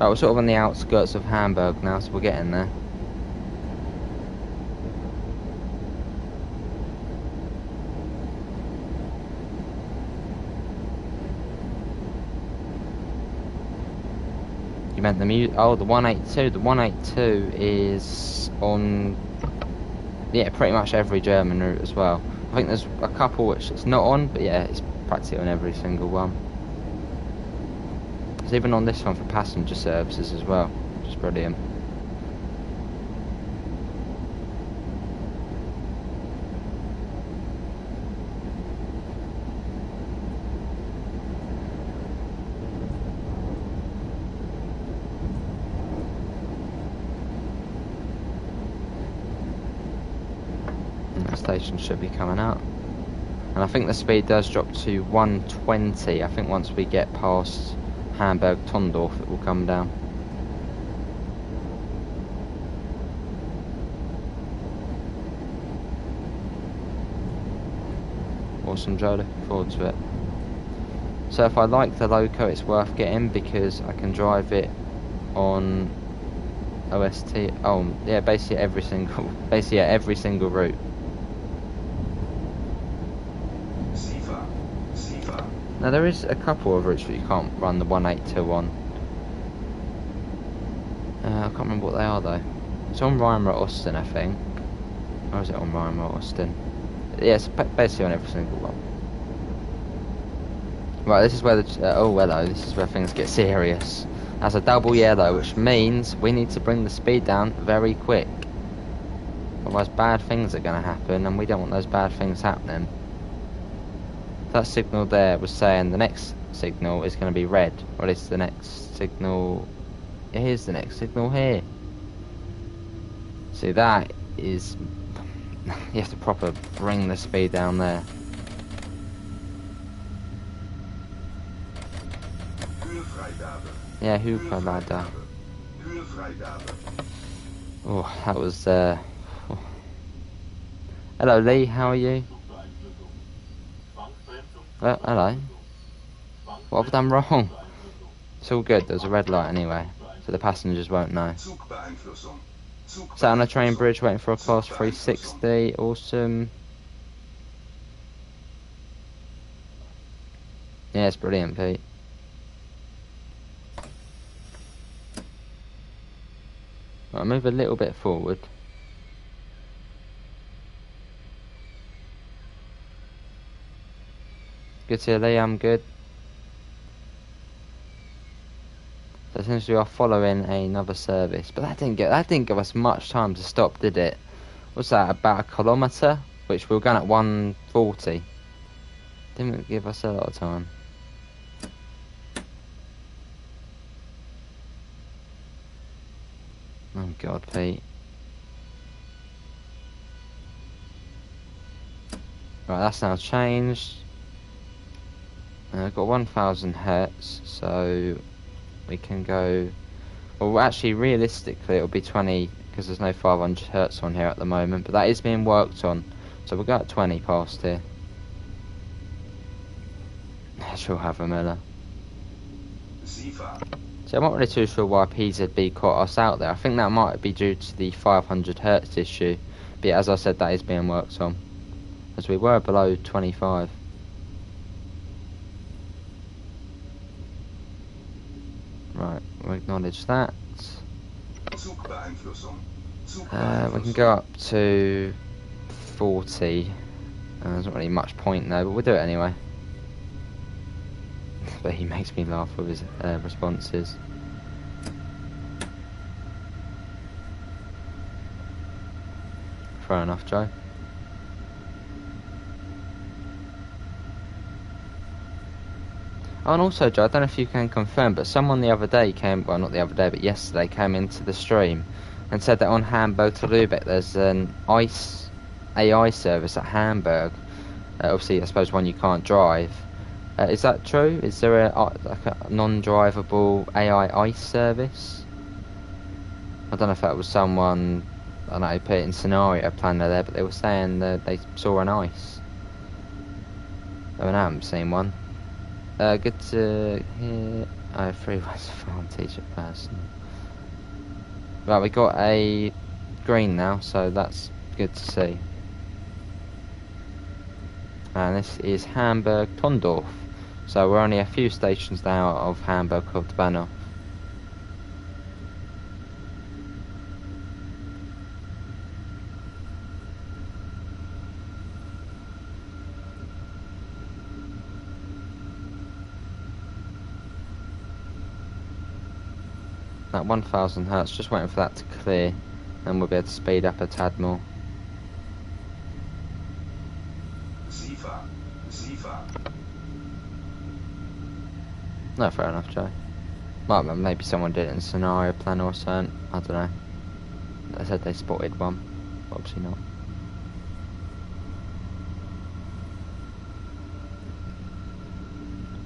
Right, we're sort of on the outskirts of Hamburg now, so we're getting there. You meant the oh, the 182. The 182 is on, yeah, pretty much every German route as well. I think there's a couple which it's not on, but yeah, it's practically on every single one. It's even on this one for passenger services as well, which is brilliant. Station should be coming up, and I think the speed does drop to 120. I think once we get past Hamburg Tondorf it will come down. Awesome, Joe, looking forward to it. So if I like the loco, it's worth getting because I can drive it on OST. Oh yeah, basically every single route. Now there is a couple of routes that you can't run the 182 on. I can't remember what they are though. It's on Reimer Austin, I think. Or is it on Reimer Austin? Yeah, it's basically on every single one. Right, this is where the oh hello, this is where things get serious. That's a double yellow, which means we need to bring the speed down very quick. Otherwise bad things are going to happen, and we don't want those bad things happening. That signal there was saying the next signal is going to be red. What is the next signal? Here's the next signal here. See, that is... you have to proper bring the speed down there. Yeah, Huurvrijgabe. Oh, that was... Hello Lee, how are you? Well, hello. What have I done wrong? It's all good, there's a red light anyway, so the passengers won't know. Sat on a train bridge waiting for a class 360, awesome. Yeah, it's brilliant, Pete. I'll move a little bit forward. Good to Lee, I'm good. So essentially we are following another service, but that didn't give us much time to stop, did it? What's that, about a kilometre? Which we were going at 140. Didn't give us a lot of time. Oh god, Pete. Right, that's now changed. I've got 1000 hertz, so we can go... Well, actually, realistically, it'll be 20, because there's no 500 hertz on here at the moment, but that is being worked on. So we'll go at 20 past here. She'll have a Miller. So I'm not really too sure why PZB caught us out there. I think that might be due to the 500 hertz issue. But yeah, as I said, that is being worked on. As we were below 25. Right, we'll acknowledge that. We can go up to 40. There's not really much point though, but we'll do it anyway. But he makes me laugh with his responses. fair enough, Joe. Oh, and also, Joe, I don't know if you can confirm, but someone the other day came, well, not the other day, but yesterday came into the stream and said that on Hamburg to Lübeck there's an ICE AI service at Hamburg. Obviously, I suppose one you can't drive. Is that true? Is there like a non-drivable AI ICE service? I don't know if that was someone, I don't know, put it in scenario planner there, but they were saying that they saw an ICE. I mean, I haven't seen one. Good to hear. Oh, 3 West Farm T-shirt person. Right, we got a green now, so that's good to see. And this is Hamburg Tondorf. So we're only a few stations now of Hamburg Hauptbahnhof. That 1000 hertz, just waiting for that to clear, and we'll be able to speed up a tad more. No, fair enough, Joe. Might maybe someone did it in scenario plan or something. I don't know. They said they spotted one. Obviously not.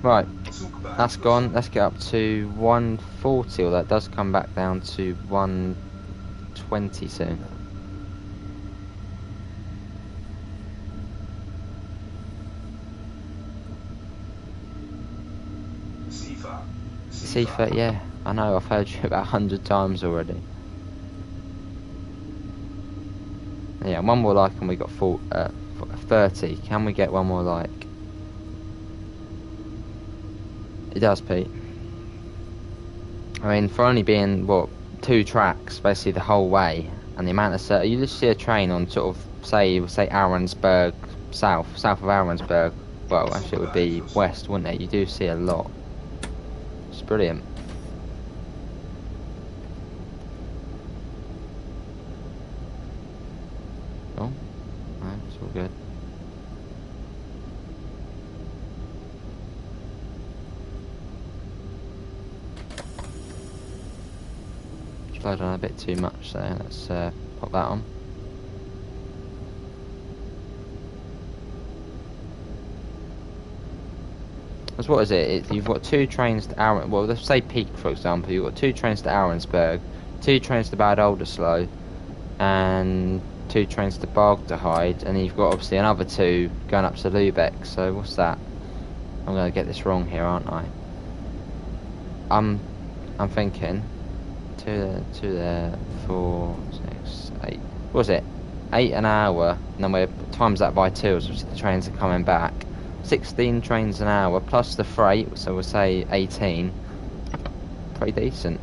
Right, that's gone. Let's get up to 140, or that does come back down to 120 soon. Seafoot, yeah, I know, I've heard you about 100 times already. Yeah, one more like and we got 30. Can we get one more like? It does, Pete. I mean, for only being, what, 2 tracks basically the whole way, and the amount of you just see a train on sort of, say Aaronsberg, south of Aaronsberg. Well, actually it would be west, wouldn't it? You do see a lot. It's brilliant. Oh, no, it's all good. Slowed on a bit too much there. Let's pop that on. Because what is it? You've got 2 trains to Aaronsberg. Well, let's say Peak, for example. You've got 2 trains to Aaronsberg, 2 trains to Bad Oldersloe, and 2 trains to Bargteheide, and you've got obviously another 2 going up to Lübeck. So what's that? I'm going to get this wrong here, aren't I? I'm thinking 2 there, 4, 6, 8. What was it? 8 an hour, and then we times that by 2, so the trains are coming back. 16 trains an hour plus the freight, so we'll say 18. Pretty decent.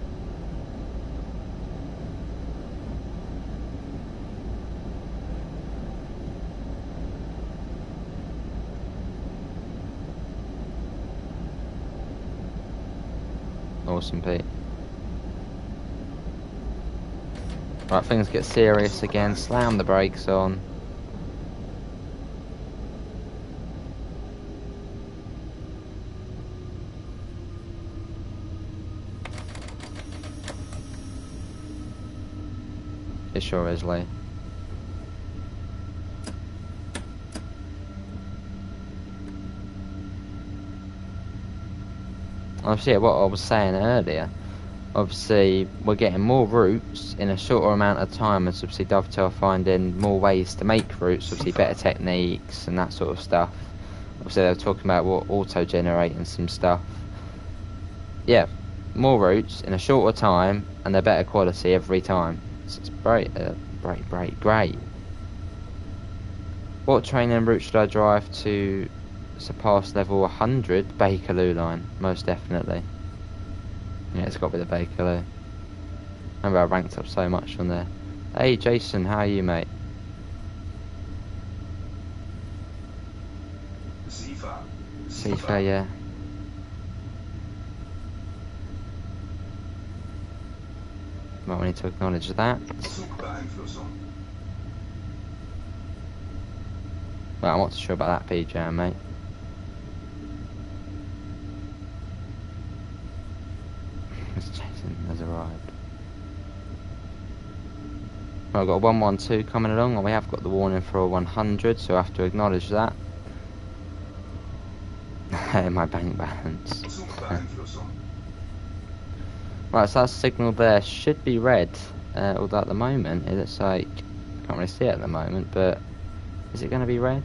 Awesome, Pete. Right, things get serious again. Slam the brakes on. It sure is, Lee. Obviously, what I was saying earlier, obviously we're getting more routes in a shorter amount of time, as obviously Dovetail finding more ways to make routes, obviously better techniques and that sort of stuff. Obviously they were talking about what auto-generating some stuff. Yeah, more routes in a shorter time and they're better quality every time. It's great, great. What training route should I drive to surpass level 100? Bakerloo line, most definitely. Yeah, it's got to be the Bakerloo. Remember I ranked up so much on there. Hey Jason, how are you, mate? Sifa, yeah. Well, we need to acknowledge that. Well, I'm not too sure about that, PJ, mate. Mr. Jason has arrived. Well, I've got a 112 coming along, and we have got the warning for a 100, so I have to acknowledge that. My bank balance. Zugbeeinflussung. Right, so that signal there should be red, although at the moment it looks like, I can't really see it at the moment, but is it going to be red?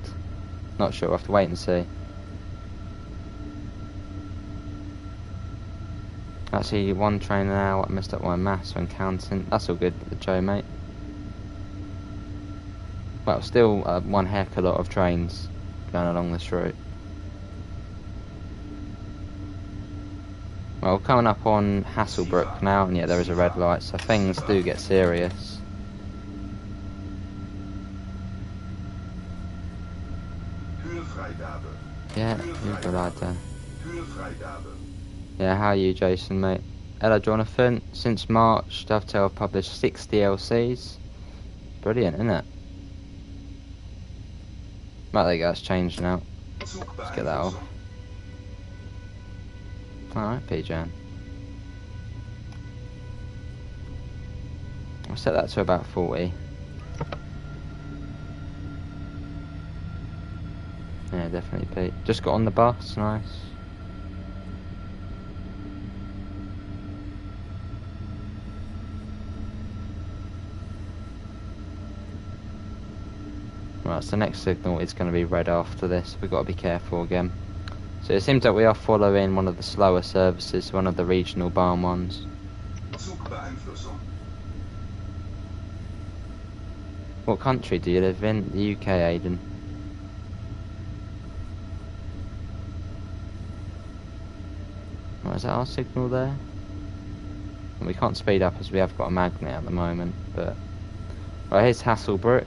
Not sure, we'll have to wait and see. Actually, one train now, I messed up my maths when counting. That's all good, Joe, mate. Well, still one heck a lot of trains going along this route. Well, coming up on Hasselbrook now, and yeah, there is a red light, so things do get serious. Höhefreigabe. Yeah, you've got right there. Höhefreigabe. Yeah, how are you, Jason, mate? Hello, Jonathan. Since March, Dovetail have published 6 DLCs. Brilliant, isn't it? Right, there you go, it's changed now. Let's get that off. Alright, PJ. I'll set that to about 40. Yeah, definitely, Pete. Just got on the bus, nice. Right, so the next signal is going to be red after this. We've got to be careful again. So it seems that we are following one of the slower services, one of the regional barn ones. Zugbeeinflussung. What country do you live in? The UK, Aiden. Right, is that our signal there? And we can't speed up as we have got a magnet at the moment, but... Right, here's Hasselbrook.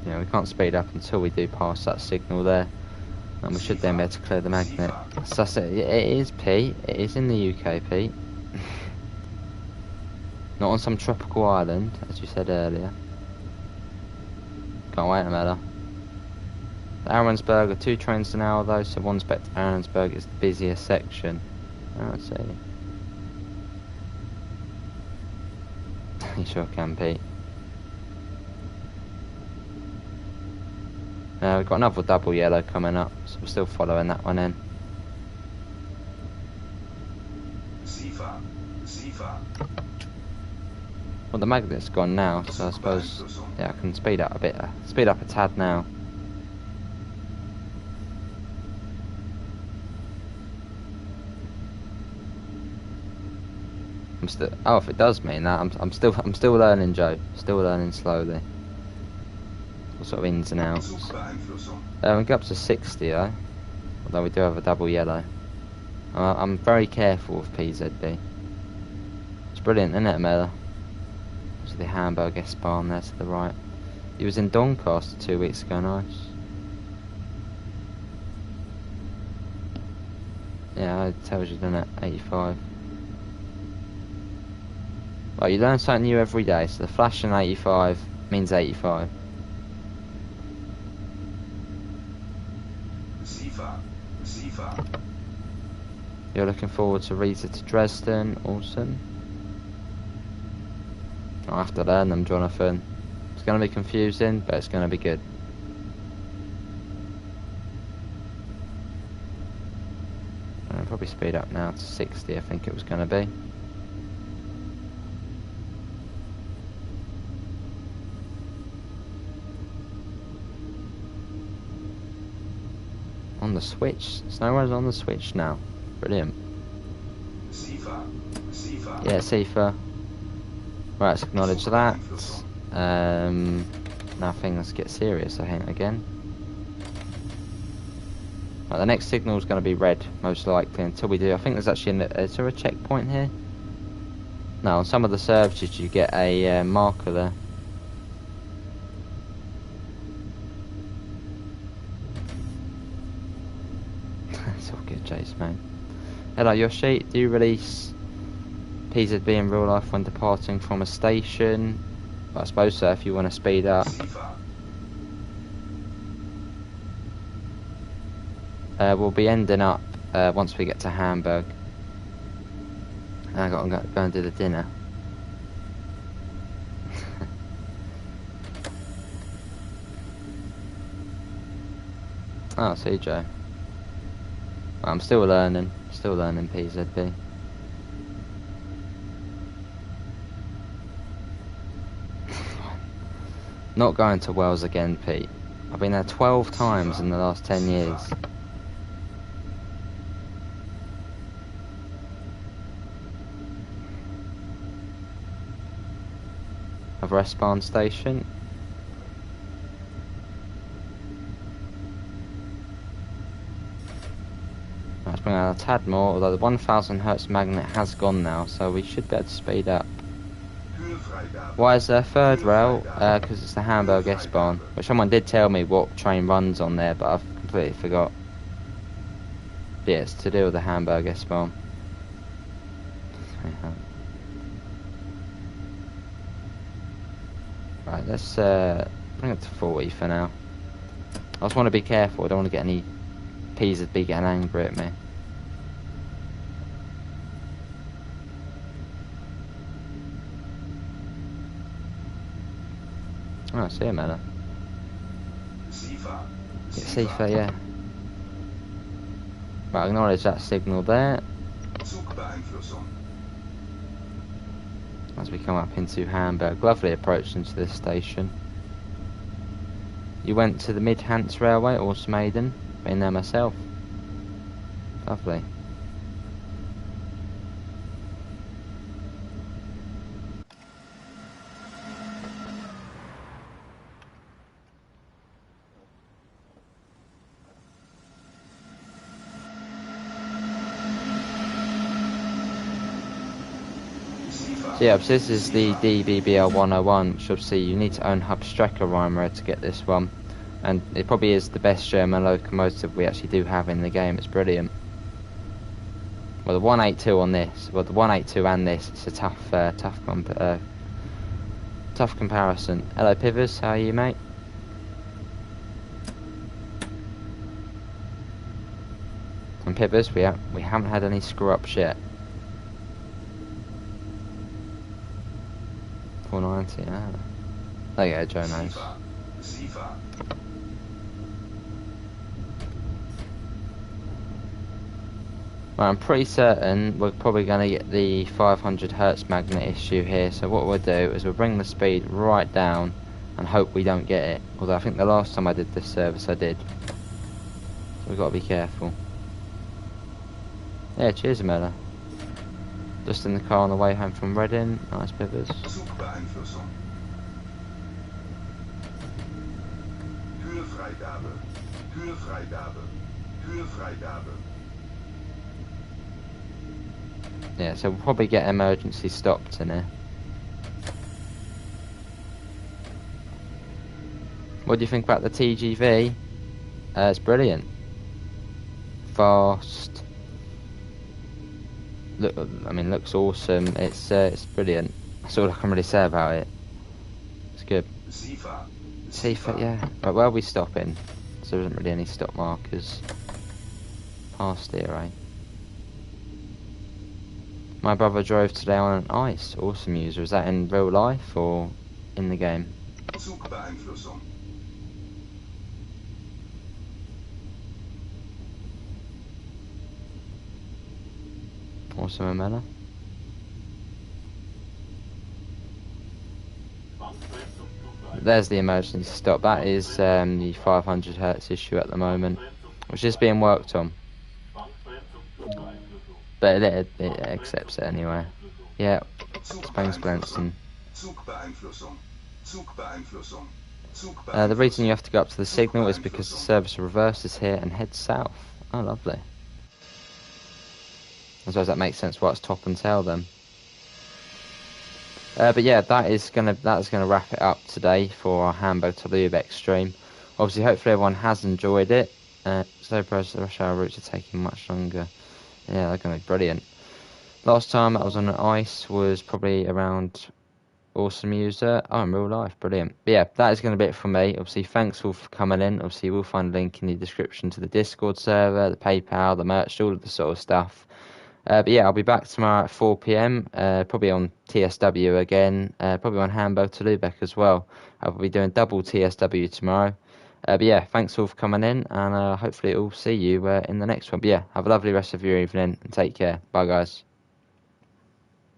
Yeah, we can't speed up until we do pass that signal there, and we should then be able to clear the magnet. So that's it. It is, Pete. It is in the UK, Pete. Not on some tropical island, as you said earlier. Can't wait a minute. Aaronsberg are 2 trains an hour though, so one spec to Aaronsberg is the busiest section. Oh, let's see. You sure can, Pete. We've got another double yellow coming up, so we're still following that one in. Sifa. Sifa. Well, the magnet's gone now, so I suppose, yeah, I can speed up a bit, speed up a tad now. I'm still, oh, if it does mean that, I'm still learning, Joe. Still learning slowly. All sort of ins and outs. We go up to 60 though, although we do have a double yellow. I'm very careful with PZB. It's brilliant, isn't it, Mela? There's the Hamburg S-Bahn there to the right. He was in Doncaster 2 weeks ago, nice. Yeah, it tells you, doesn't it? 85. Well, you learn something new every day, so the flash in 85 means 85. Sifa. You're looking forward to Riesa to Dresden, awesome. I'll have to learn them, Jonathan. It's going to be confusing, but it's going to be good. I'll probably speed up now to 60, I think it was going to be. On the switch. SnowRunner's on the switch now. Brilliant. Sifa. Yeah, Sifa. Right, let's acknowledge that. Now things get serious, I think, again. Right, the next signal is going to be red, most likely, until we do. I think there's actually is there a checkpoint here? No, on some of the services you get a marker there. It's all good, Jace, mate. Hello, Yoshi. Do you release PZB in real life when departing from a station. I suppose so if you want to speed up. Seefahrt. We'll be ending up once we get to Hamburg. I got to go and do the dinner. Oh, see, Joe. I'm still learning PZB. Not going to Wales again, Pete. I've been there 12 times in the last 10 years. A respawn station. Let's bring out a tad more, although the 1000 Hertz magnet has gone now, so we should be able to speed up. Kühlfreigabe. Why is there a third rail? Because it's the Hamburg S-Bahn, which someone did tell me what train runs on there, but I've completely forgot. Yeah, it's to do with the Hamburg S-Bahn. Right, let's bring it to 40 for now. I just want to be careful, I don't want to get any PZB getting angry at me. Oh, see you, Mella. Seefahrt. Get safer, yeah. Right, acknowledge that signal there Zugbeeinflussung. as we come up into Hamburg. Lovely approach into this station. You went to the Mid-Hans Railway, Maiden. Been there myself. Lovely. So yeah, this is the DBBL 101, which obviously you need to own Hubstreckerreimer to get this one. And it probably is the best German locomotive we actually do have in the game. It's brilliant. Well, the 182 on this, well, the 182 and this, it's a tough comparison. Hello, Pivers, how are you, mate? And Pivers, we haven't had any screw-ups yet. 490, ah. There you go, Joe knows. Seefahrt. Well, I'm pretty certain we're probably going to get the 500 Hertz magnet issue here, so what we'll do is we'll bring the speed right down and hope we don't get it. Although I think the last time I did this service I did. So we've got to be careful. Yeah, cheers, Amela. Just in the car on the way home from Reading. Nice, Pivers. Zugbeeinflussung. Kühlfreigabe. Kühlfreigabe. Kühlfreigabe. Yeah, so we'll probably get emergency stopped in here. What do you think about the TGV? It's brilliant. Fast. Look, I mean, looks awesome. It's brilliant. That's all I can really say about it. It's good. Seefahrt. Safer, yeah. Right, where are we stopping? So there isn't really any stop markers past here, right? My brother drove today on an ice. Awesome user. Is that in real life or in the game? Zugbeeinflussung. Awesome, Amela. There's the emergency stop. That is the 500 Hertz issue at the moment, which is being worked on. But it accepts it anyway. Yeah, Spain's Blenson. Zugbeeinflussung. Zugbeeinflussung. The reason you have to go up to the signal is because the service reverses here and heads south. Oh, lovely. I suppose that makes sense why it's top and tail then. But yeah, that's gonna wrap it up today for our Hamburg to Lübeck stream. Obviously, hopefully everyone has enjoyed it. So the rush hour routes are taking much longer. Yeah, they're gonna be brilliant. Last time I was on ice was probably around Awesome User. Oh, in real life, brilliant. But yeah, that is going to be it from me. Obviously, thanks all for coming in. Obviously, we'll find a link in the description to the Discord server, the PayPal, the merch, all of the sort of stuff. But yeah, I'll be back tomorrow at 4 p.m. Probably on TSW again. Probably on Hamburg to Lübeck as well. I'll be doing double TSW tomorrow. But yeah, thanks all for coming in, and hopefully I'll see you in the next one. But yeah, have a lovely rest of your evening and take care. Bye, guys.